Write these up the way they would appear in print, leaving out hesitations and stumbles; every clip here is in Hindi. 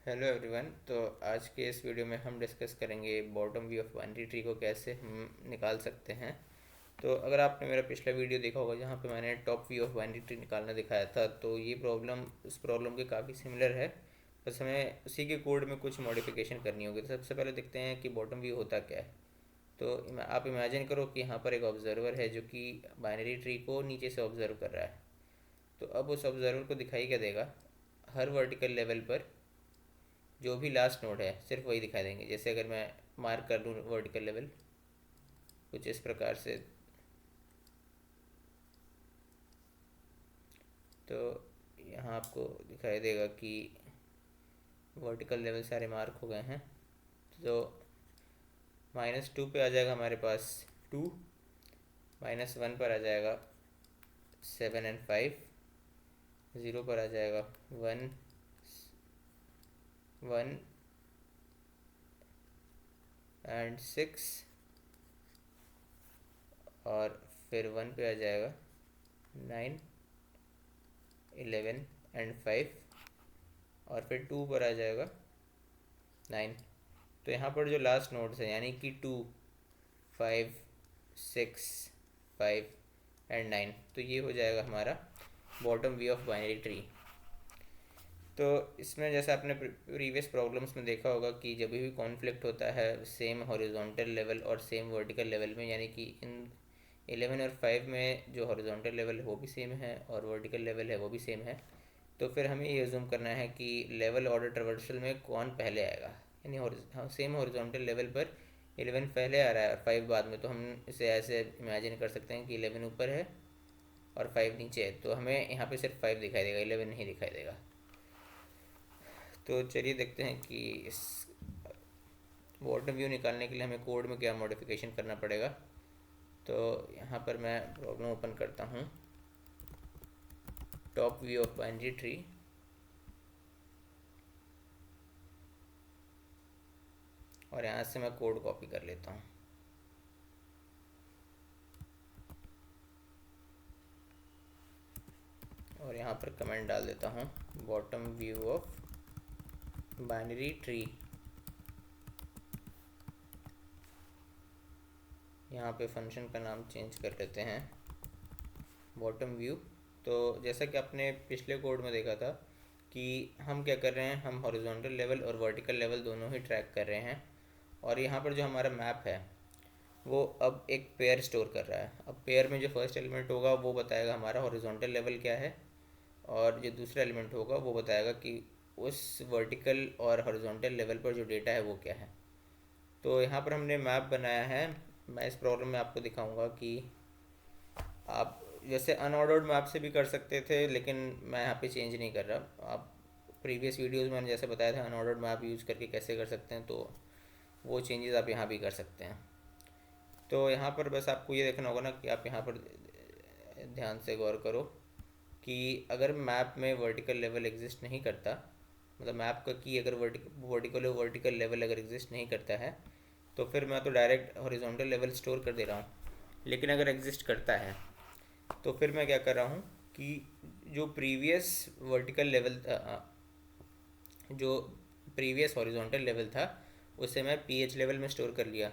Hello everyone. तो आज के इस वीडियो में हम डिस्कस करेंगे bottom view of binary tree को कैसे हम निकाल सकते हैं। तो अगर आपने मेरा पिछला वीडियो देखा होगा जहाँ पे मैंने top view of binary tree निकालना दिखाया था, तो ये प्रॉब्लम उस प्रॉब्लम के काफ़ी सिमिलर है। बस हमें उसी के कोड में कुछ मॉडिफिकेशन करनी होगी। तो सबसे पहले देखते हैं कि बॉटम व्यू होता क्या है। तो आप इमेजिन करो कि यहाँ पर एक ऑब्जर्वर है जो कि बाइनरी ट्री को नीचे से ऑब्जर्व कर रहा है। तो अब उस ऑब्जर्वर को दिखाई क्या देगा, हर वर्टिकल लेवल पर जो भी लास्ट नोड है सिर्फ वही दिखाई देंगे। जैसे अगर मैं मार्क कर दूँ वर्टिकल लेवल कुछ इस प्रकार से, तो यहाँ आपको दिखाई देगा कि वर्टिकल लेवल सारे मार्क हो गए हैं। तो -2 पे आ जाएगा हमारे पास 2, -1 पर आ जाएगा 7 एंड 5, 0 पर आ जाएगा 1, 1 एंड 6, और फिर 1 पे आ जाएगा 9, 11 एंड 5, और फिर 2 पर आ जाएगा 9। तो यहाँ पर जो लास्ट नोड्स हैं यानी कि 2, 5, 6, 5 एंड 9, तो ये हो जाएगा हमारा bottom view of binary tree. तो इसमें जैसे आपने प्रीवियस प्रॉब्लम्स में देखा होगा कि जब भी कॉन्फ्लिक्ट होता है सेम हॉरिजॉन्टल लेवल और सेम वर्टिकल लेवल में, यानी कि इन 11 और 5 में जो हॉरिजॉन्टल लेवल है वो भी सेम है और वर्टिकल लेवल है वो भी सेम है, तो फिर हमें ये अज्यूम करना है कि लेवल ऑर्डर ट्रावर्सल में कौन पहले आएगा। यानी सेम हॉरिजॉन्टल लेवल पर 11 पहले आ रहा है और 5 बाद में, तो हम इसे ऐसे इमेजिन कर सकते हैं कि 11 ऊपर है और 5 नीचे है। तो हमें यहाँ पे सिर्फ 5 दिखाई देगा, 11 नहीं दिखाई देगा। तो चलिए देखते हैं कि इस बॉटम व्यू निकालने के लिए हमें कोड में क्या मॉडिफिकेशन करना पड़ेगा। तो यहाँ पर मैं प्रॉब्लम ओपन करता हूँ, top view of binary tree, और यहाँ से मैं कोड कॉपी कर लेता हूँ। और यहाँ पर कमेंट डाल देता हूँ bottom view of binary tree. यहाँ पे फंक्शन का नाम चेंज कर लेते हैं बॉटम व्यू। तो जैसा कि आपने पिछले कोड में देखा था कि हम क्या कर रहे हैं, हम हॉरिजॉन्टल लेवल और वर्टिकल लेवल दोनों ही ट्रैक कर रहे हैं। और यहाँ पर जो हमारा मैप है वो अब एक पेयर स्टोर कर रहा है। अब पेयर में जो फर्स्ट एलिमेंट होगा वो बताएगा हमारा हॉरिजॉन्टल लेवल क्या है, और जो दूसरा एलिमेंट होगा वो बताएगा कि उस वर्टिकल और हॉरिजॉन्टल लेवल पर जो डेटा है वो क्या है। तो यहाँ पर हमने मैप बनाया है। मैं इस प्रॉब्लम में आपको दिखाऊंगा कि आप जैसे अनऑर्डर्ड मैप से भी कर सकते थे, लेकिन मैं यहाँ पे चेंज नहीं कर रहा। आप प्रीवियस वीडियोस में मैंने जैसे बताया था अनऑर्डर्ड मैप यूज़ करके कैसे कर सकते हैं, तो वो चेंजेस आप यहाँ भी कर सकते हैं। तो यहाँ पर बस आपको ये देखना होगा ना कि आप यहाँ पर ध्यान से गौर करो कि अगर मैप में वर्टिकल लेवल एग्जिस्ट नहीं करता, मतलब मैप का की अगर वर्टिकल लेवल अगर एग्जिस्ट नहीं करता है, तो फिर मैं तो डायरेक्ट हॉरिजॉन्टल लेवल स्टोर कर दे रहा हूँ। लेकिन अगर एग्जिस्ट करता है तो फिर मैं क्या कर रहा हूँ कि जो प्रीवियस वर्टिकल लेवल था, जो प्रीवियस हॉरिजॉन्टल लेवल था, उसे मैं पीएच लेवल में स्टोर कर लिया।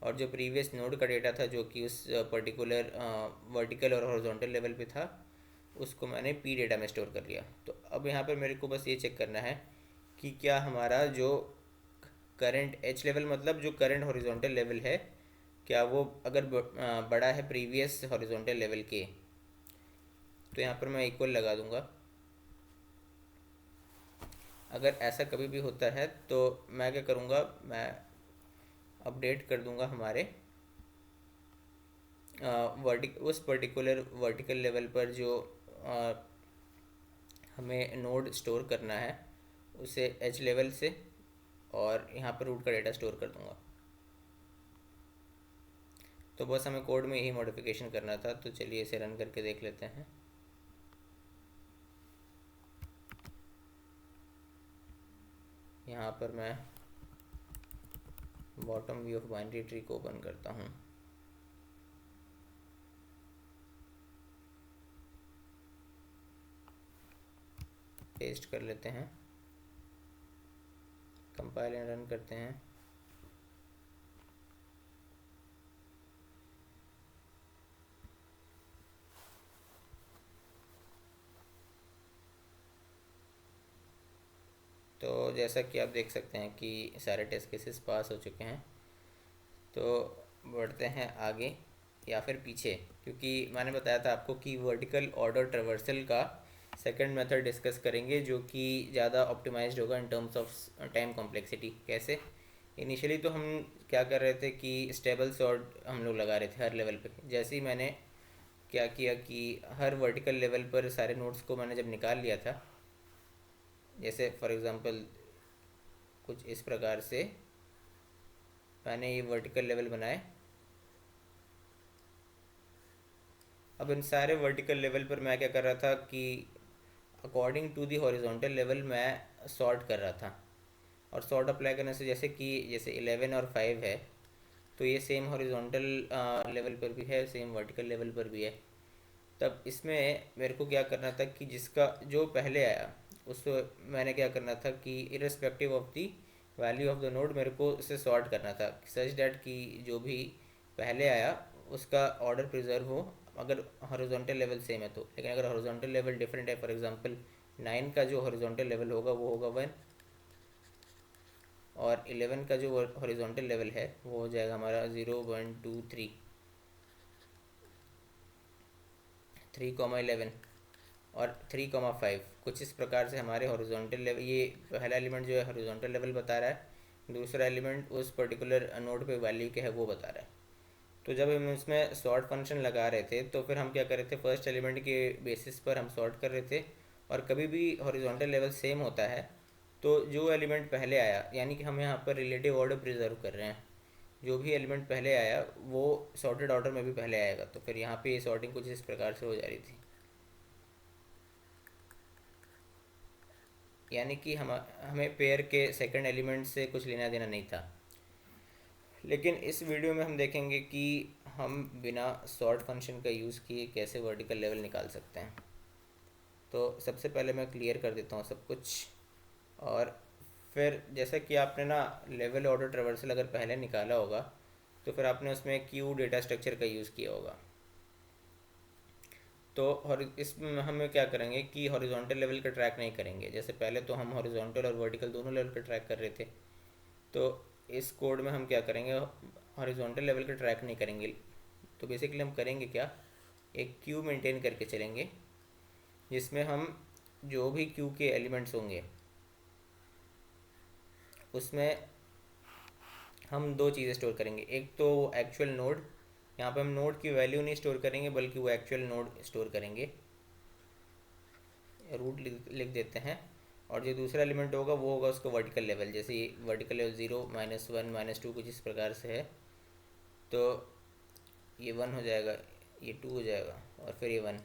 और जो प्रीवियस नोड का डेटा था जो कि उस पर्टिकुलर वर्टिकल और हॉरिजॉन्टल लेवल पे था, उसको मैंने पी डेटा में स्टोर कर लिया। तो अब यहाँ पर मेरे को बस ये चेक करना है कि क्या हमारा जो करंट एच लेवल, मतलब जो करंट हॉरिजॉन्टल लेवल है, क्या वो अगर बड़ा है प्रीवियस हॉरिजॉन्टल लेवल के, तो यहाँ पर मैं इक्वल लगा दूंगा। अगर ऐसा कभी भी होता है तो मैं क्या करूँगा, मैं अपडेट कर दूंगा हमारे उस पर्टिकुलर वर्टिकल लेवल पर जो आ, हमें नोड स्टोर करना है उसे एच लेवल से, और यहाँ पर रूट का डेटा स्टोर कर दूंगा। तो बस हमें कोड में यही मॉडिफिकेशन करना था। तो चलिए इसे रन करके देख लेते हैं। यहाँ पर मैं bottom view of binary tree को ओपन करता हूँ। पेस्ट कर लेते हैं। कंपाइल एंड रन करते हैं। तो जैसा कि आप देख सकते हैं कि सारे टेस्ट केसेस पास हो चुके हैं। तो बढ़ते हैं आगे या फिर पीछे, क्योंकि मैंने बताया था आपको कि वर्टिकल ऑर्डर ट्रेवर्सल का सेकंड मेथड डिस्कस करेंगे जो कि ज़्यादा ऑप्टिमाइज्ड होगा in terms of time complexity. कैसे? इनिशियली तो हम क्या कर रहे थे कि स्टेबल सॉर्ट हम लोग लगा रहे थे हर लेवल पे। जैसे ही मैंने क्या किया कि हर वर्टिकल लेवल पर सारे नोड्स को मैंने जब निकाल लिया था, जैसे फॉर एग्ज़ाम्पल कुछ इस प्रकार से मैंने ये वर्टिकल लेवल बनाए। अब इन सारे वर्टिकल लेवल पर मैं क्या कर रहा था कि according to the horizontal level मैं सॉर्ट कर रहा था। और सॉर्ट अप्लाई करने से जैसे 11 और 5 है, तो ये सेम हॉरिजॉन्टल लेवल पर भी है, सेम वर्टिकल लेवल पर भी है। तब इसमें मेरे को क्या करना था कि जिसका जो पहले आया उसको मैंने क्या करना था कि irrespective of the value of the node मेरे को इसे सॉर्ट करना था सच डैट कि जो भी पहले आया उसका ऑर्डर प्रिजर्व हो, अगर हॉरिजॉन्टल लेवल सेम है तो। लेकिन अगर हॉरिजॉन्टल लेवल डिफरेंट है, फॉर एग्जांपल 9 का जो हॉरिजॉन्टल लेवल होगा वो होगा 1, और 11 का जो हॉरिजॉन्टल लेवल है वो हो जाएगा हमारा 0 1 2 3 3,11 और 3,5। कुछ इस प्रकार से हमारे हॉरिजॉन्टल लेवल, ये पहला एलिमेंट जो है हॉरिजॉन्टल लेवल बता रहा है, दूसरा एलिमेंट उस पर्टिकुलर नोड पे वैल्यू क्या है वो बता रहा है। तो जब हम इसमें सॉर्ट फंक्शन लगा रहे थे तो फिर हम क्या कर रहे थे, फर्स्ट एलिमेंट के बेसिस पर हम सॉर्ट कर रहे थे। और कभी भी हॉरिजॉन्टल लेवल सेम होता है तो जो एलिमेंट पहले आया, यानी कि हम यहाँ पर रिलेटिव ऑर्डर प्रिजर्व कर रहे हैं, जो भी एलिमेंट पहले आया वो सॉर्टेड ऑर्डर में भी पहले आएगा। तो फिर यहाँ पे ये सॉर्टिंग कुछ इस प्रकार से हो जा रही थी, यानी कि हमें पेयर के सेकंड एलिमेंट से कुछ लेना देना नहीं था। लेकिन इस वीडियो में हम देखेंगे कि हम बिना सॉर्ट फंक्शन का यूज़ किए कैसे वर्टिकल लेवल निकाल सकते हैं। तो सबसे पहले मैं क्लियर कर देता हूँ सब कुछ। और फिर जैसा कि आपने ना लेवल ऑर्डर ट्रेवर्सल अगर पहले निकाला होगा तो फिर आपने उसमें क्यू डेटा स्ट्रक्चर का यूज़ किया होगा। तो इसमें हम क्या करेंगे कि हॉरिजॉन्टल लेवल का ट्रैक नहीं करेंगे। जैसे पहले तो हम हॉरिजॉन्टल और वर्टिकल दोनों लेवल का ट्रैक कर रहे थे, तो इस कोड में हम क्या करेंगे, हॉरिजॉन्टल लेवल का ट्रैक नहीं करेंगे। तो बेसिकली हम करेंगे क्या, एक क्यू मेंटेन करके चलेंगे जिसमें हम जो भी क्यू के एलिमेंट्स होंगे उसमें हम दो चीज़ें स्टोर करेंगे। एक तो एक्चुअल नोड, यहाँ पे हम नोड की वैल्यू नहीं स्टोर करेंगे बल्कि वो एक्चुअल नोड स्टोर करेंगे, रूट लिख देते हैं। और जो दूसरा एलिमेंट होगा वो होगा उसको वर्टिकल लेवल, जैसे वर्टिकल लेवल 0 -1 -2 कुछ इस प्रकार से है। तो ये 1 हो जाएगा, ये 2 हो जाएगा और फिर ये 1।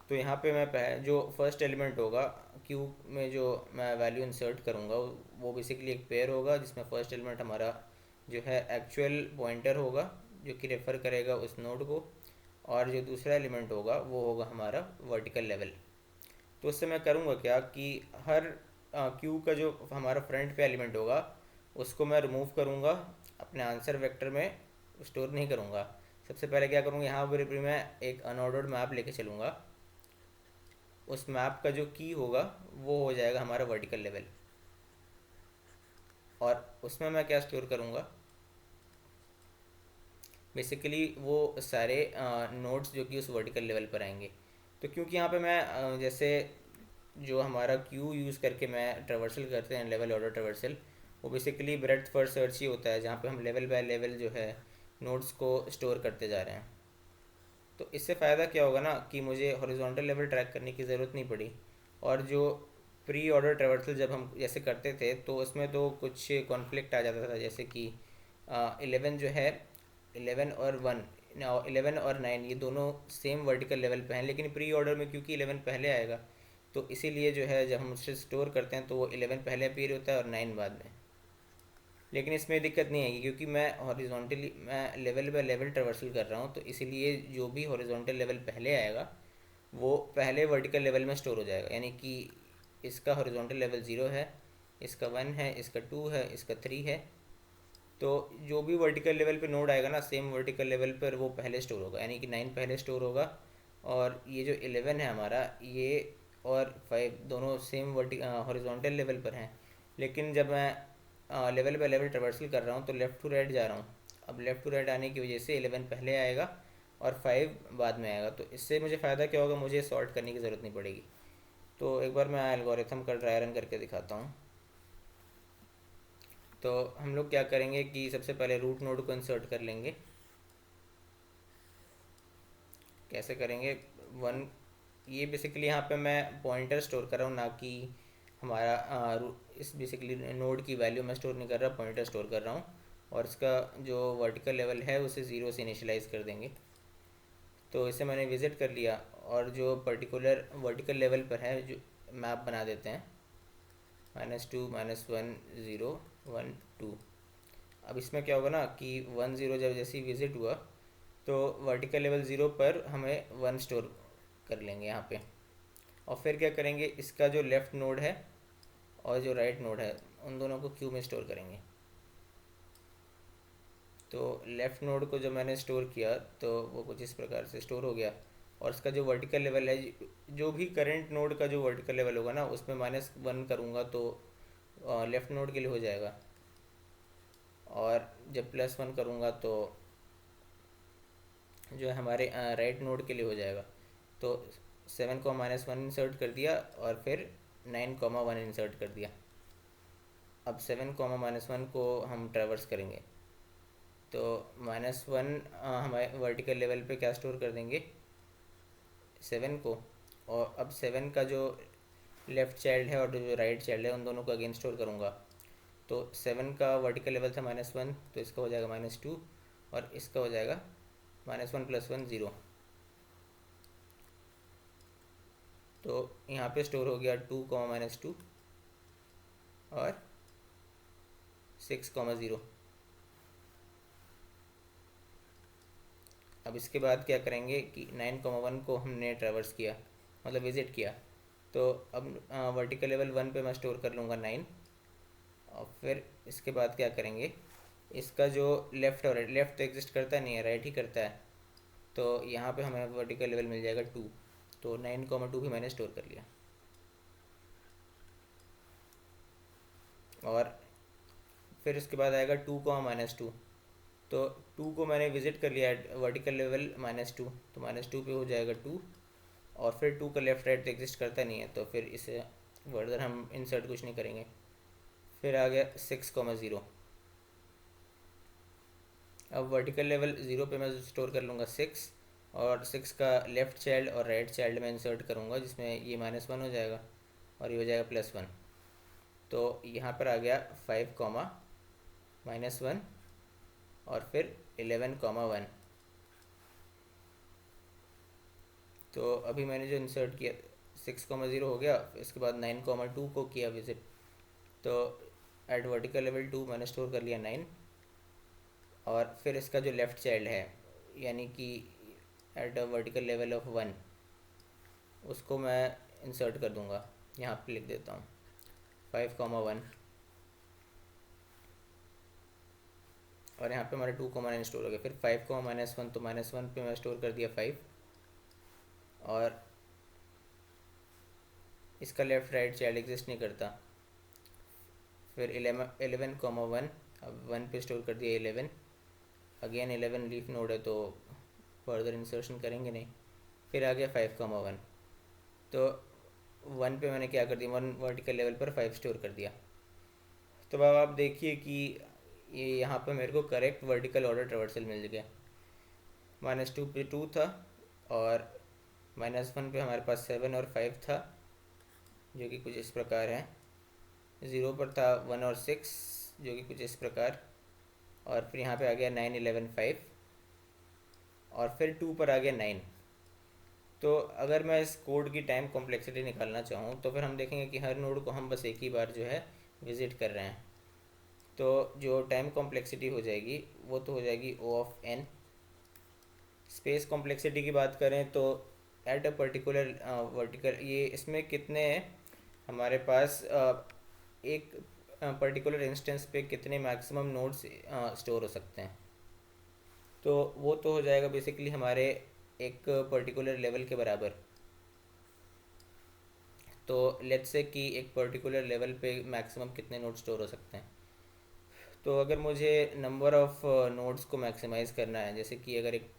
तो यहाँ पे मैं जो फर्स्ट एलिमेंट होगा क्यू में जो मैं वैल्यू इंसर्ट करूँगा वो बेसिकली एक पेयर होगा जिसमें फर्स्ट एलिमेंट हमारा जो है एक्चुअल पॉइंटर होगा जो कि रेफ़र करेगा उस नोड को, और जो दूसरा एलिमेंट होगा वो होगा हमारा वर्टिकल लेवल। तो उससे मैं करूँगा क्या कि हर क्यू का जो हमारा फ्रंट पे एलिमेंट होगा उसको मैं रिमूव करूँगा, अपने आंसर वेक्टर में स्टोर नहीं करूँगा। सबसे पहले क्या करूँगा, यहाँ पर भी मैं एक अनऑर्डर्ड मैप लेके चलूँगा। उस मैप का जो की होगा वो हो जाएगा हमारा वर्टिकल लेवल, और उसमें मैं क्या स्टोर करूँगा, बेसिकली वो सारे नोड्स जो कि उस वर्टिकल लेवल पर आएंगे। तो क्योंकि यहाँ पे मैं जैसे जो हमारा क्यू यूज़ करके मैं ट्रेवर्सल करते हैं लेवल ऑर्डर ट्रेवर्सल, वो बेसिकली ब्रेड्थ फर्स्ट सर्च ही होता है जहाँ पे हम लेवल बाय लेवल जो है नोड्स को स्टोर करते जा रहे हैं। तो इससे फ़ायदा क्या होगा ना कि मुझे हॉरिजॉन्टल लेवल ट्रैक करने की ज़रूरत नहीं पड़ी। और जो प्री ऑर्डर ट्रेवर्सल जब हम जैसे करते थे तो उसमें तो कुछ कॉन्फ्लिक्ट आ जाता था, जैसे कि 11 जो है 11 और 1 11 और 9 ये दोनों सेम वर्टिकल लेवल पे हैं, लेकिन प्री ऑर्डर में क्योंकि 11 पहले आएगा तो इसीलिए जो है जब हम उसे स्टोर करते हैं तो वो 11 पहले अपीयर होता है और 9 बाद में। लेकिन इसमें दिक्कत नहीं आएगी क्योंकि मैं लेवल बाय लेवल ट्रेवर्सल कर रहा हूँ, तो इसीलिए जो भी हॉरिजॉन्टल लेवल पहले आएगा वो पहले वर्टिकल लेवल में स्टोर हो जाएगा। यानी कि इसका हॉरिजॉन्टल लेवल 0 है, इसका 1 है, इसका 2 है, इसका 3 है। तो जो भी वर्टिकल लेवल पे नोड आएगा ना, सेम वर्टिकल लेवल पर वो पहले स्टोर होगा, यानी कि 9 पहले स्टोर होगा। और ये जो 11 है हमारा, ये और 5 दोनों सेम हॉरिजॉन्टल लेवल पर हैं। लेकिन जब मैं लेवल बाय लेवल ट्रवर्सल कर रहा हूँ तो लेफ़्ट टू राइट जा रहा हूँ। अब लेफ़्ट टू राइट आने की वजह से 11 पहले आएगा और 5 बाद में आएगा। तो इससे मुझे फ़ायदा क्या होगा, मुझे सॉर्ट करने की ज़रूरत नहीं पड़ेगी। तो एक बार मैं एल्गोरिथम का ट्राई रन करके दिखाता हूँ। तो हम लोग क्या करेंगे कि सबसे पहले रूट नोड को इंसर्ट कर लेंगे। कैसे करेंगे, 1, ये बेसिकली यहाँ पे मैं पॉइंटर स्टोर कर रहा हूँ, ना कि हमारा इस बेसिकली नोड की वैल्यू मैं स्टोर नहीं कर रहा, पॉइंटर स्टोर कर रहा हूँ। और इसका जो वर्टिकल लेवल है उसे 0 से इनिशियलाइज़ कर देंगे। तो इसे मैंने विज़िट कर लिया, और जो पर्टिकुलर वर्टिकल लेवल पर है जो मैप बना देते हैं, -2 -1 0 1 2। अब इसमें क्या होगा ना कि 1 0 जब जैसे ही विज़िट हुआ तो वर्टिकल लेवल 0 पर हमें 1 स्टोर कर लेंगे यहाँ पे। और फिर क्या करेंगे, इसका जो लेफ़्ट नोड है और जो राइट नोड है उन दोनों को क्यू में स्टोर करेंगे। तो लेफ़्ट नोड को जो मैंने स्टोर किया तो वो कुछ इस प्रकार से स्टोर हो गया। और इसका जो वर्टिकल लेवल है, जो भी करंट नोड का जो वर्टिकल लेवल होगा ना, उसमें -1 करूँगा तो लेफ़्ट नोड के लिए हो जाएगा। और जब +1 करूँगा तो जो है हमारे राइट नोड के लिए हो जाएगा। तो 7 को -1 इंसर्ट कर दिया और फिर 9 1 इंसर्ट कर दिया। अब 7 -1 को हम ट्रैवर्स करेंगे। तो -1 हमारे वर्टिकल लेवल पे क्या स्टोर कर देंगे, 7 को। और अब 7 का जो लेफ़्ट चाइल्ड है और जो राइट चाइल्ड है उन दोनों को अगेन स्टोर करूँगा। तो 7 का वर्टिकल लेवल था -1, तो इसका हो जाएगा -2, और इसका हो जाएगा -1 + 1 0। तो यहाँ पे स्टोर हो गया 2 -2 और 6 0। अब इसके बाद क्या करेंगे कि 9 1 को हमने ट्रैवर्स किया, मतलब विज़िट किया। तो अब वर्टिकल लेवल 1 पे मैं स्टोर कर लूँगा 9। और फिर इसके बाद क्या करेंगे, इसका जो लेफ़्ट और राइट, लेफ़्ट तो एग्जिस्ट करता नहीं है, राइट ही करता है। तो यहाँ पे हमें वर्टिकल लेवल मिल जाएगा 2। तो 9 2 भी मैंने स्टोर कर लिया। और फिर इसके बाद आएगा 2 -2। तो 2 को मैंने विज़िट कर लिया वर्टिकल लेवल -2, तो -2 पे हो जाएगा 2। और फिर 2 का लेफ़्ट राइट तो एग्जिस्ट करता नहीं है, तो फिर इसे फर्दर हम इंसर्ट कुछ नहीं करेंगे। फिर आ गया 6 0। अब वर्टिकल लेवल 0 पे मैं स्टोर कर लूँगा 6, और 6 का लेफ़्ट चाइल्ड और राइट चाइल्ड में इंसर्ट करूँगा, जिसमें ये -1 हो जाएगा और ये हो जाएगा +1। तो यहाँ पर आ गया 5 -1 और फिर 11 1। तो अभी मैंने जो इंसर्ट किया 6 0 हो गया। इसके बाद 9 2 को किया विज़िट। तो एट वर्टिकल लेवल 2 मैंने स्टोर कर लिया 9। और फिर इसका जो लेफ़्ट चाइल्ड है, यानी कि at a vertical level of 1, उसको मैं इंसर्ट कर दूंगा। यहाँ पे लिख देता हूँ 5 1। और यहाँ पे हमारा 2 9 स्टोर हो गया। फिर 5 -1, तो -1 पे मैं स्टोर कर दिया 5। और इसका लेफ़्ट राइट चाइल्ड एग्जिस्ट नहीं करता। फिर 11 1, अब 1 पे स्टोर कर दिया 11। अगेन 11 लीफ नोड है तो फर्दर इंसर्शन करेंगे नहीं। फिर आ गया 5 1। तो 1 पे मैंने क्या कर दिया, 1 वर्टिकल लेवल पर 5 स्टोर कर दिया। तो अब आप देखिए कि ये यहाँ पे मेरे को करेक्ट वर्टिकल ऑर्डर ट्रवर्सल मिल गया। -2 पे 2 था, और -1 पे हमारे पास 7 और 5 था, जो कि कुछ इस प्रकार है। 0 पर था 1 और 6, जो कि कुछ इस प्रकार। और फिर यहाँ पे आ गया 9 11 5, और फिर 2 पर आ गया 9। तो अगर मैं इस कोड की टाइम कॉम्प्लेक्सिटी निकालना चाहूँ तो फिर हम देखेंगे कि हर नोड को हम बस एक ही बार जो है विज़िट कर रहे हैं। तो जो टाइम कॉम्प्लेक्सिटी हो जाएगी वो तो हो जाएगी O of n। Space complexity की बात करें तो एट अ पर्टिकुलर वर्टिकल, ये इसमें कितने हमारे पास एक पर्टिकुलर इंस्टेंस पे कितने मैक्सिमम नोड्स स्टोर हो सकते हैं। तो वो तो हो जाएगा बेसिकली हमारे एक पर्टिकुलर लेवल के बराबर। तो लेट्स से कि एक पर्टिकुलर लेवल पे मैक्सिमम कितने नोड स्टोर हो सकते हैं। तो अगर मुझे नंबर ऑफ़ नोड्स को मैक्सिमाइज़ करना है, जैसे कि अगर एक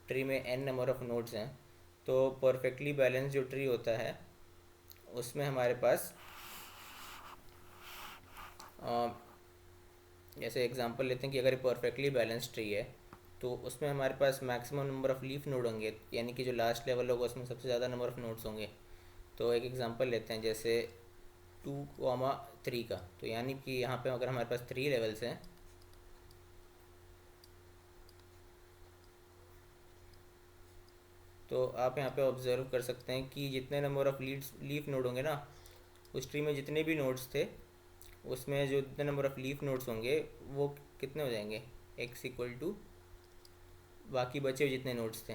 ट्री में n नंबर ऑफ़ नोड्स हैं, तो परफेक्टली बैलेंस जो ट्री होता है उसमें हमारे पास जैसे एग्जांपल लेते हैं कि अगर परफेक्टली बैलेंस ट्री है तो उसमें हमारे पास maximum number of leaf node होंगे, यानी कि जो लास्ट लेवल होगा उसमें सबसे ज़्यादा नंबर ऑफ़ नोड्स होंगे। तो एक एग्जांपल लेते हैं जैसे 2,3 का, तो यानी कि यहाँ पे अगर हमारे पास 3 लेवल्स हैं तो आप यहाँ पे ऑब्जर्व कर सकते हैं कि जितने नंबर ऑफ़ लीफ नोड होंगे ना, उस ट्री में जितने भी नोड्स थे उसमें जो जितने नंबर ऑफ़ लीफ नोड्स होंगे वो कितने हो जाएंगे, x इक्वल टू बाकी बचे हुए जितने नोड्स थे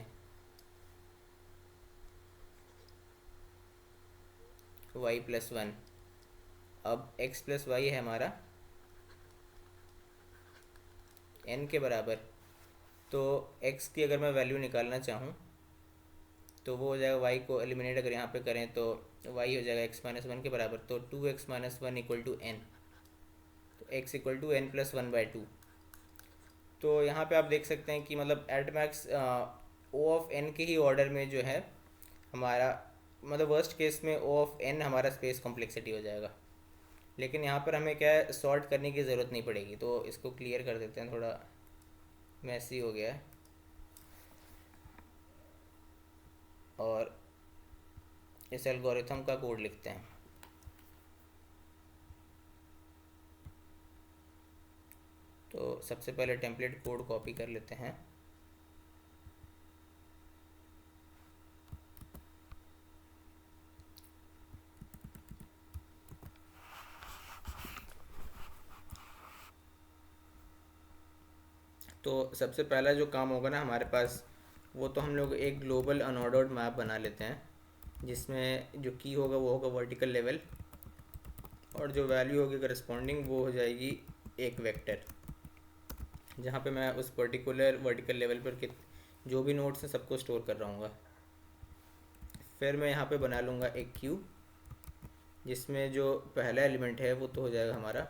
y प्लस 1। अब x प्लस वाई है हमारा n के बराबर। तो x की अगर मैं वैल्यू निकालना चाहूँ तो वो हो जाएगा y को एलिमिनेट अगर यहाँ पे करें तो y हो जाएगा x माइनस 1 के बराबर। तो 2x minus 1 equal to n, तो x equal to n plus 1/2। तो यहाँ पे आप देख सकते हैं कि मतलब at max o of n के ही ऑर्डर में जो है हमारा, मतलब वर्स्ट केस में o ऑफ n हमारा स्पेस कॉम्प्लेक्सिटी हो जाएगा। लेकिन यहाँ पर हमें क्या है, सॉर्ट करने की ज़रूरत नहीं पड़ेगी। तो इसको क्लियर कर देते हैं, थोड़ा मैसी हो गया है। और इस एल्गोरिथम का कोड लिखते हैं। तो सबसे पहले टेम्पलेट कोड कॉपी कर लेते हैं। तो सबसे पहला जो काम होगा ना हमारे पास, वो तो हम लोग एक ग्लोबल अनऑर्डर्ड मैप बना लेते हैं, जिसमें जो की होगा वो होगा वर्टिकल लेवल, और जो वैल्यू होगी करस्पॉन्डिंग वो हो जाएगी एक वेक्टर, जहाँ पे मैं उस पर्टिकुलर वर्टिकल लेवल पर जो भी नोड्स हैं सबको स्टोर कर रहा हूँ। फिर मैं यहाँ पे बना लूँगा एक क्यू, जिसमें जो पहला एलिमेंट है वो तो हो जाएगा हमारा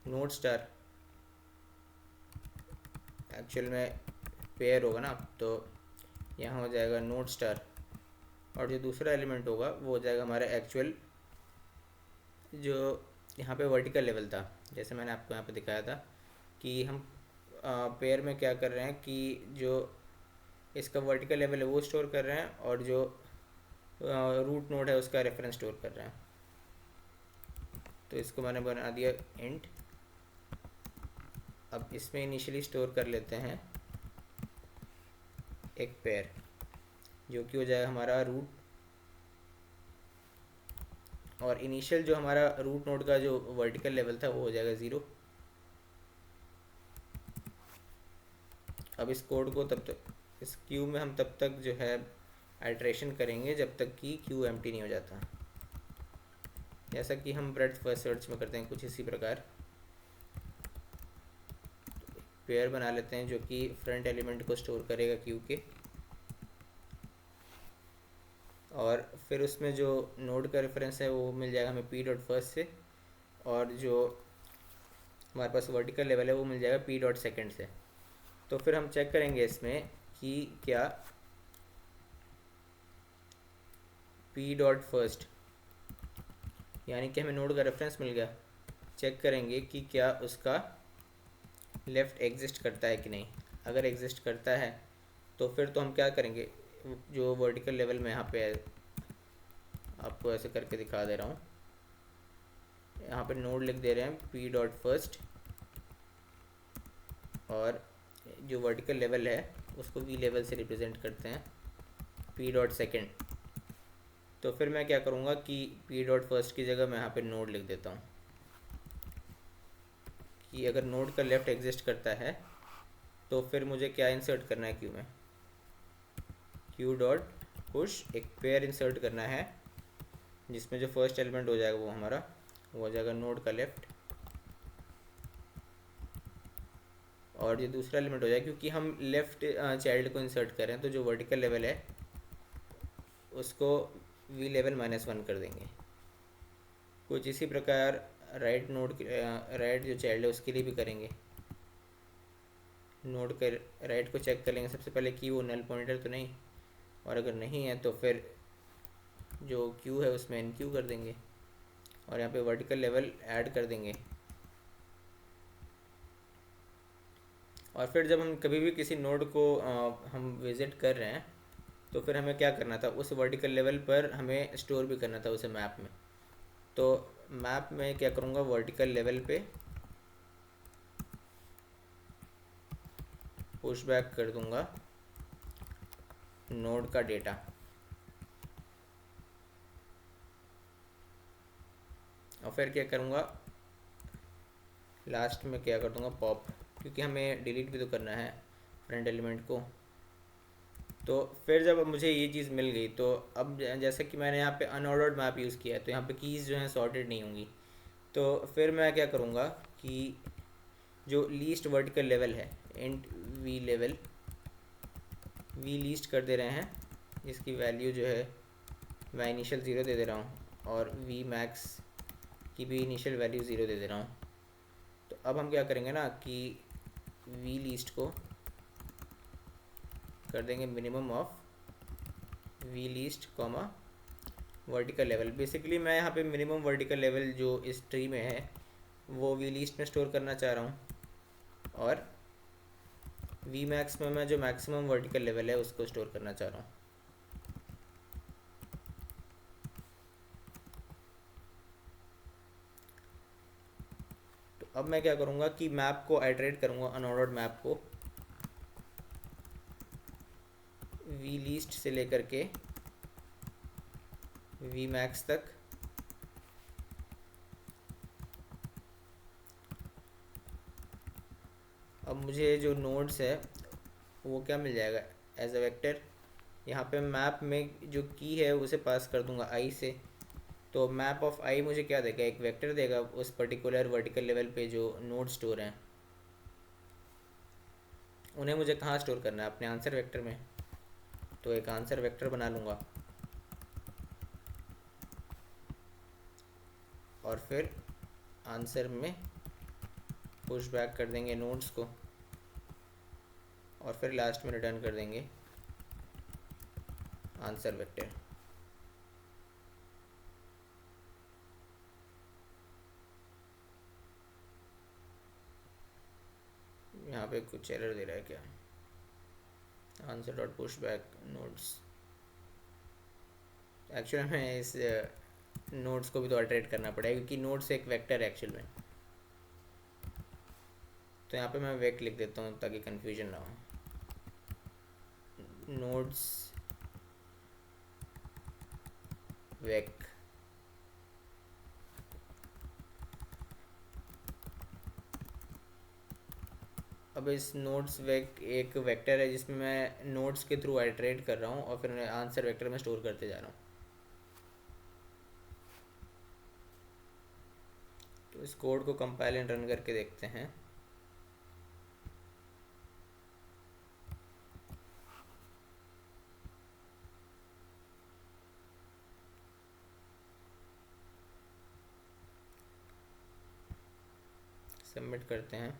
नोड स्टार, एक्चुअल में पेयर होगा ना, तो यहाँ हो जाएगा नोड स्टार। और जो दूसरा एलिमेंट होगा वो हो जाएगा हमारा एक्चुअल, जो यहाँ पे वर्टिकल लेवल था, जैसे मैंने आपको यहाँ पे दिखाया था कि हम पेयर में क्या कर रहे हैं कि जो इसका वर्टिकल लेवल है वो स्टोर कर रहे हैं, और जो रूट नोड है उसका रेफरेंस स्टोर कर रहे हैं। तो इसको मैंने बना दिया इंट। अब इसमें इनिशियली स्टोर कर लेते हैं एक पेयर, जो कि हो जाएगा हमारा रूट, और इनिशियल जो हमारा रूट नोड का जो वर्टिकल लेवल था वो हो जाएगा 0। अब इस कोड को तब तक, इस क्यू में हम तब तक जो है आइट्रेशन करेंगे जब तक कि क्यू एम्प्टी नहीं हो जाता, जैसा कि हम ब्रेड्थ फर्स्ट सर्च में करते हैं, कुछ इसी प्रकार। पेयर बना लेते हैं जो कि फ्रंट एलिमेंट को स्टोर करेगा क्यू के, और फिर उसमें जो नोड का रेफरेंस है वो मिल जाएगा हमें पी डॉट फर्स्ट से, और जो हमारे पास वर्टिकल लेवल है वो मिल जाएगा पी डॉट सेकेंड से। तो फिर हम चेक करेंगे इसमें कि क्या पी डॉट फर्स्ट, यानी कि हमें नोड का रेफरेंस मिल गया, चेक करेंगे कि क्या उसका लेफ़्ट एग्जिस्ट करता है कि नहीं। अगर एग्जिस्ट करता है तो फिर तो हम क्या करेंगे, जो वर्टिकल लेवल में यहाँ पे आपको ऐसे करके दिखा दे रहा हूँ, यहाँ पे नोड लिख दे रहे हैं पी डॉट फर्स्ट, और जो वर्टिकल लेवल है उसको वी लेवल से रिप्रेजेंट करते हैं पी डॉट सेकेंड। तो फिर मैं क्या करूँगा कि पी डॉट फर्स्ट की जगह मैं यहाँ पे नोड लिख देता हूँ कि अगर नोड का लेफ़्ट एग्जिस्ट करता है तो फिर मुझे क्या इंसर्ट करना है क्यू में, क्यू डॉट पुश एक पेयर इंसर्ट करना है, जिसमें जो फर्स्ट एलिमेंट हो जाएगा वो हमारा वो हो जाएगा नोड का लेफ़्ट, और ये दूसरा एलिमेंट हो जाएगा क्योंकि हम लेफ़्ट चाइल्ड को इंसर्ट कर रहे हैं, तो जो वर्टिकल लेवल है उसको वी लेवल -1 कर देंगे। कुछ इसी प्रकार राइट नोड राइट जो चाइल्ड है उसके लिए भी करेंगे। नोड कर राइट को चेक कर लेंगे सबसे पहले कि वो नल पॉइंटर तो नहीं, और अगर नहीं है तो फिर जो क्यू है उसमें एन क्यू कर देंगे, और यहाँ पे वर्टिकल लेवल ऐड कर देंगे। और फिर जब हम कभी भी किसी नोड को हम विज़िट कर रहे हैं तो फिर हमें क्या करना था, उस वर्टिकल लेवल पर हमें स्टोर भी करना था उसे मैप में। तो मैप में क्या करूँगा, वर्टिकल लेवल पे पुश बैक कर दूँगा नोड का डेटा, और फिर क्या करूँगा, लास्ट में क्या कर दूँगा पॉप, क्योंकि हमें डिलीट भी तो करना है फ्रंट एलिमेंट को। तो फिर जब मुझे ये चीज़ मिल गई तो अब जैसे कि मैंने यहाँ पे अनऑर्डर्ड मैप यूज़ किया है तो यहाँ पे कीज़ जो हैं सॉर्टेड नहीं होंगी। तो फिर मैं क्या करूँगा कि जो लीस्ट वर्टिकल लेवल है int V level, V least कर दे रहे हैं, जिसकी वैल्यू जो है मैं इनिशियल 0 दे दे रहा हूँ, और वी मैक्स की भी इनिशियल वैल्यू 0 दे दे रहा हूँ। तो अब हम क्या करेंगे ना कि वी लीस्ट को कर देंगे minimum of V least comma vertical level. Basically मैं यहाँ पे मिनिमम वर्टिकल लेवल जो इस ट्री में है वो वी लीस्ट में स्टोर करना चाह रहा हूँ, और वी मैक्स में मैं जो मैक्सिमम वर्टिकल लेवल है उसको स्टोर करना चाह रहा हूँ। तो अब मैं क्या करूँगा कि मैप को आइटरेट करूँगा, अनऑर्डर्ड मैप को वी लीस्ट से लेकर के वी मैक्स तक, अब मुझे जो नोड्स है वो क्या मिल जाएगा एज अ वेक्टर। यहाँ पे मैप में जो की है उसे पास कर दूंगा आई से, तो मैप ऑफ आई मुझे क्या देगा, एक वेक्टर देगा उस पर्टिकुलर वर्टिकल लेवल पे जो नोड स्टोर हैं उन्हें मुझे कहाँ स्टोर करना है, अपने आंसर वेक्टर में। तो एक आंसर वेक्टर बना लूँगा, और फिर आंसर में पुश बैक कर देंगे नोड्स को, और फिर लास्ट में रिटर्न कर देंगे आंसर वेक्टर। यहाँ पे कुछ एरर दे रहा है क्या, answer dot push back nodes. Actually हमें इस नोड्स को भी तो अल्टरेट करना पड़ेगा क्योंकि नोड्स एक वेक्टर है एक्चुअल में। तो यहाँ पे मैं वेक लिख देता हूँ ताकि कन्फ्यूजन ना हो। नोड्स वेक, अब इस नोड्स वेक एक वेक्टर है जिसमें मैं नोड्स के थ्रू आइटरेट कर रहा हूँ और फिर आंसर वेक्टर में स्टोर करते जा रहा हूँ। तो इस कोड को कंपाइल एंड रन करके देखते हैं। सबमिट करते हैं।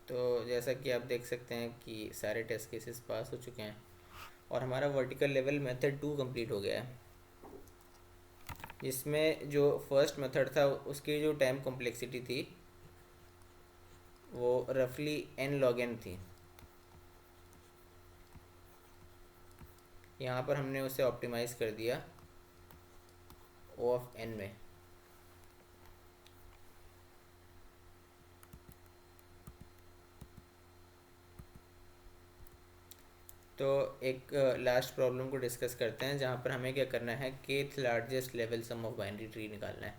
तो जैसा कि आप देख सकते हैं कि सारे टेस्ट केसेस पास हो चुके हैं और हमारा वर्टिकल लेवल मेथड 2 कंप्लीट हो गया है। इसमें जो फर्स्ट मेथड था उसकी जो टाइम कॉम्प्लेक्सिटी थी वो रफली n log n थी। यहाँ पर हमने उसे ऑप्टिमाइज़ कर दिया O ऑफ n में। तो एक लास्ट प्रॉब्लम को डिस्कस करते हैं जहाँ पर हमें क्या करना है, kth largest level sum of binary tree निकालना है।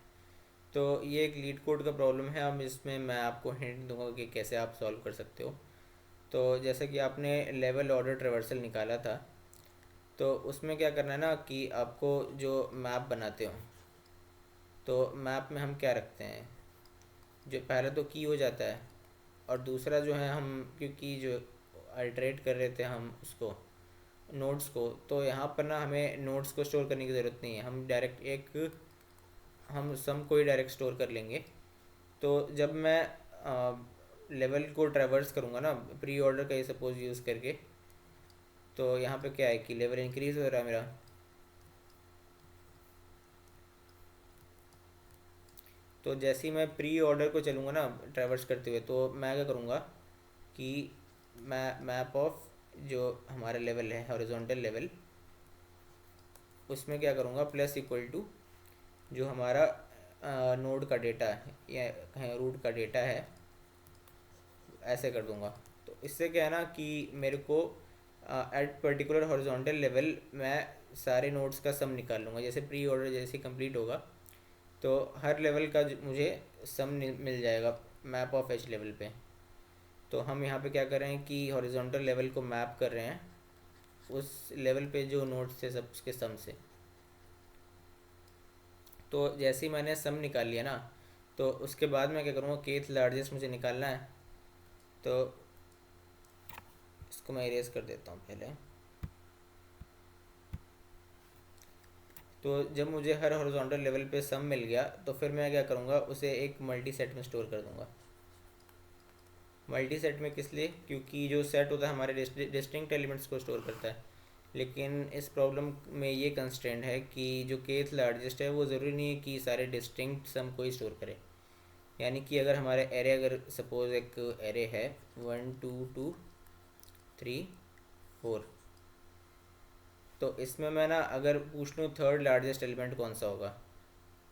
तो ये एक लीड कोड का प्रॉब्लम है। अब इसमें मैं आपको हिंट दूंगा कि कैसे आप सॉल्व कर सकते हो। तो जैसे कि आपने लेवल ऑर्डर ट्रेवर्सल निकाला था, तो उसमें क्या करना है ना कि आपको जो मैप बनाते हो, तो मैप में हम क्या रखते हैं, जो पहले तो की हो जाता है, और दूसरा जो है हम, क्योंकि जो अल्टरेट कर रहे थे हम उसको नोट्स को, तो यहाँ पर ना हमें नोट्स को स्टोर करने की ज़रूरत नहीं है, हम डायरेक्ट एक हम सम को ही डायरेक्ट स्टोर कर लेंगे। तो जब मैं लेवल को ट्रैवर्स करूँगा ना प्री ऑर्डर का ही सपोज यूज़ करके, तो यहाँ पे क्या है कि लेवल इंक्रीज़ हो रहा है मेरा। तो जैसे ही मैं प्री ऑर्डर को चलूँगा ना ट्रैवर्स करते हुए, तो मैं क्या करूँगा कि मैं मैप ऑफ जो हमारा लेवल है हॉरिजॉन्टल लेवल, उसमें क्या करूँगा प्लस इक्वल टू जो हमारा नोड का डेटा है या रूट का डेटा है, ऐसे कर दूँगा। तो इससे क्या है ना कि मेरे को एट पर्टिकुलर हॉरिजॉन्टल लेवल मैं सारे नोड्स का सम निकाल लूँगा। जैसे प्री ऑर्डर जैसे कंप्लीट होगा तो हर लेवल का मुझे सम मिल जाएगा मैप ऑफ एच लेवल पे। तो हम यहाँ पे क्या कर रहे हैं कि हॉरिजॉन्टल लेवल को मैप कर रहे हैं उस लेवल पे जो नोड्स थे सब उसके सम से। तो जैसे ही मैंने सम निकाल लिया ना, तो उसके बाद मैं क्या करूँगा, केथ लार्जेस्ट मुझे निकालना है, तो इसको मैं इरेज कर देता हूँ पहले। तो जब मुझे हर हॉरिजॉन्टल लेवल पे सम मिल गया, तो फिर मैं क्या करूँगा, उसे एक मल्टी सेट में स्टोर कर दूँगा। मल्टी सेट में किस लिए, क्योंकि जो सेट होता है हमारे डिस्टिंक्ट एलिमेंट्स को स्टोर करता है। लेकिन इस प्रॉब्लम में ये कंस्ट्रेंट है कि जो केथ लार्जेस्ट है वो ज़रूरी नहीं है कि सारे डिस्टिंक्ट सम को ही स्टोर करे। यानी कि अगर हमारे एरे, अगर सपोज एक एरे है 1 2 2 3 4, तो इसमें मैं ना अगर पूछ लूँ थर्ड लार्जेस्ट एलिमेंट कौन सा होगा,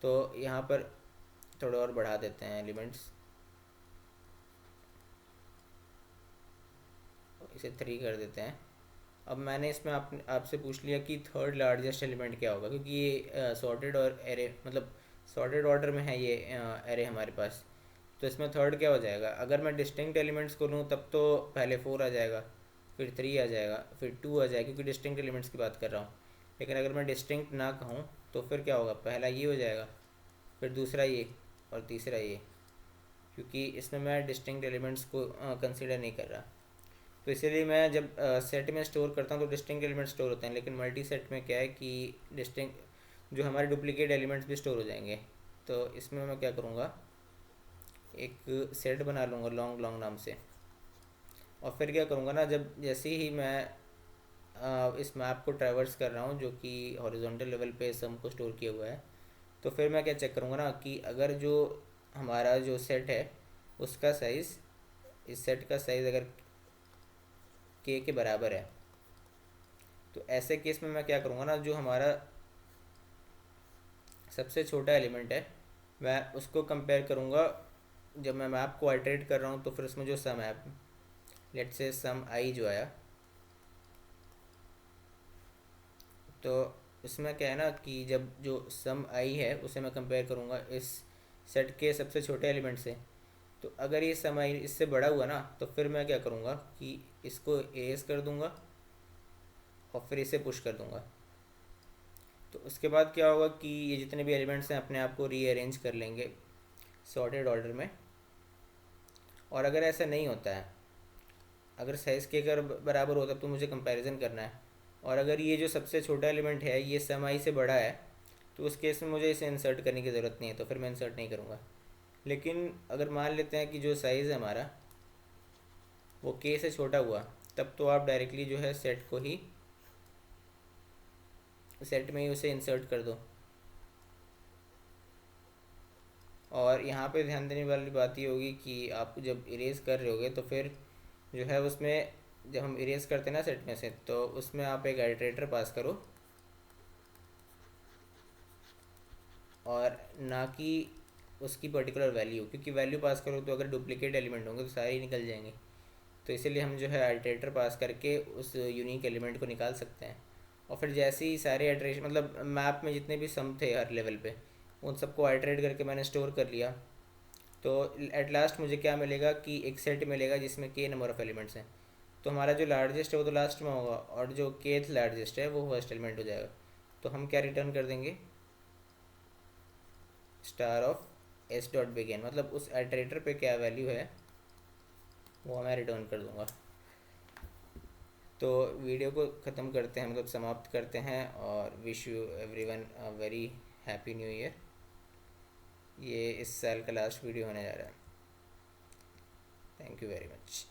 तो यहाँ पर थोड़ा और बढ़ा देते हैं एलिमेंट्स, इसे 3 कर देते हैं। अब मैंने इसमें आपसे पूछ लिया कि थर्ड लार्जेस्ट एलिमेंट क्या होगा, क्योंकि ये सॉर्टेड और एरे मतलब सॉर्टेड ऑर्डर में है ये एरे हमारे पास। तो इसमें थर्ड क्या हो जाएगा, अगर मैं डिस्टिंक्ट एलिमेंट्स को लूँ तब तो पहले 4 आ जाएगा, फिर 3 आ जाएगा, फिर 2 आ जाएगा, क्योंकि डिस्टिंक्ट एलिमेंट्स की बात कर रहा हूँ। लेकिन अगर मैं डिस्टिंक्ट ना कहूँ तो फिर क्या होगा, पहला ये हो जाएगा, फिर दूसरा ये, और तीसरा ये, क्योंकि इसमें मैं डिस्टिंक्ट एलिमेंट्स को कंसिडर नहीं कर रहा। तो इसीलिए मैं जब सेट में स्टोर करता हूँ तो डिस्टिंक्ट एलिमेंट स्टोर होते हैं, लेकिन मल्टी सेट में क्या है कि डिस्टिंक्ट जो हमारे डुप्लीकेट एलिमेंट्स भी स्टोर हो जाएंगे। तो इसमें मैं क्या करूँगा, एक सेट बना लूँगा लॉन्ग लॉन्ग नाम से, और फिर क्या करूँगा ना, जब जैसे ही मैं इस मैप को ट्रैवर्स कर रहा हूँ जो कि हॉरिजॉन्टल लेवल पे सम को स्टोर किया हुआ है, तो फिर मैं क्या चेक करूँगा ना कि अगर जो हमारा जो सेट है उसका साइज़, इस सेट का साइज़ अगर के बराबर है, तो ऐसे केस में मैं क्या करूँगा ना, जो हमारा सबसे छोटा एलिमेंट है मैं उसको कंपेयर करूँगा। जब मैं मैप को अल्टरेट कर रहा हूँ तो फिर उसमें जो सम है, लेट्स से सम आई जो आया, तो इसमें क्या है ना कि जब जो सम आई है उसे मैं कंपेयर करूँगा इस सेट के सबसे छोटे एलिमेंट से। तो अगर ये सम आई इससे बड़ा हुआ ना, तो फिर मैं क्या करूँगा कि इसको एरेज कर दूँगा और फिर इसे पुश कर दूँगा। तो उसके बाद क्या होगा कि ये जितने भी एलिमेंट्स हैं अपने आप को रीअरेंज कर लेंगे सॉर्टेड ऑर्डर में। और अगर ऐसा नहीं होता है, अगर साइज़ के अगर बराबर होता तो मुझे कंपैरिजन करना है, और अगर ये जो सबसे छोटा एलिमेंट है ये सम आई से बड़ा है, तो उस केस में मुझे इसे इंसर्ट करने की ज़रूरत नहीं है, तो फिर मैं इंसर्ट नहीं करूँगा। लेकिन अगर मान लेते हैं कि जो साइज़ है हमारा वो के से छोटा हुआ, तब तो आप डायरेक्टली जो है सेट को ही, सेट में ही उसे इंसर्ट कर दो। और यहाँ पे ध्यान देने वाली बात ये होगी कि आप जब इरेज कर रहे होगे तो फिर जो है उसमें, जब हम इरेज करते हैं ना सेट में से, तो उसमें आप एक आइटरेटर पास करो और ना कि उसकी पर्टिकुलर वैल्यू, क्योंकि वैल्यू पास करो तो अगर डुप्लीकेट एलिमेंट होंगे तो सारे ही निकल जाएंगे। तो इसीलिए हम जो है आइटरेटर पास करके उस यूनिक एलिमेंट को निकाल सकते हैं। और फिर जैसे ही सारे आइटरेशन मतलब मैप में जितने भी सम थे हर लेवल पे, उन सबको आइटरेट करके मैंने स्टोर कर लिया। तो एट लास्ट मुझे क्या मिलेगा कि एक सेट मिलेगा जिसमें के नंबर ऑफ़ एलिमेंट्स हैं। तो हमारा जो लार्जेस्ट है वो तो लास्ट में होगा, और जो केथ लार्जेस्ट है वो फर्स्ट एलिमेंट हो जाएगा। तो हम क्या रिटर्न कर देंगे, star of S dot begin, मतलब उस आइटरेटर पे क्या वैल्यू है वो मैं रिटर्न कर दूंगा। तो वीडियो को ख़त्म करते हैं, मतलब समाप्त करते हैं, और wish you everyone a very happy new year. ये इस साल का लास्ट वीडियो होने जा रहा है। Thank you very much.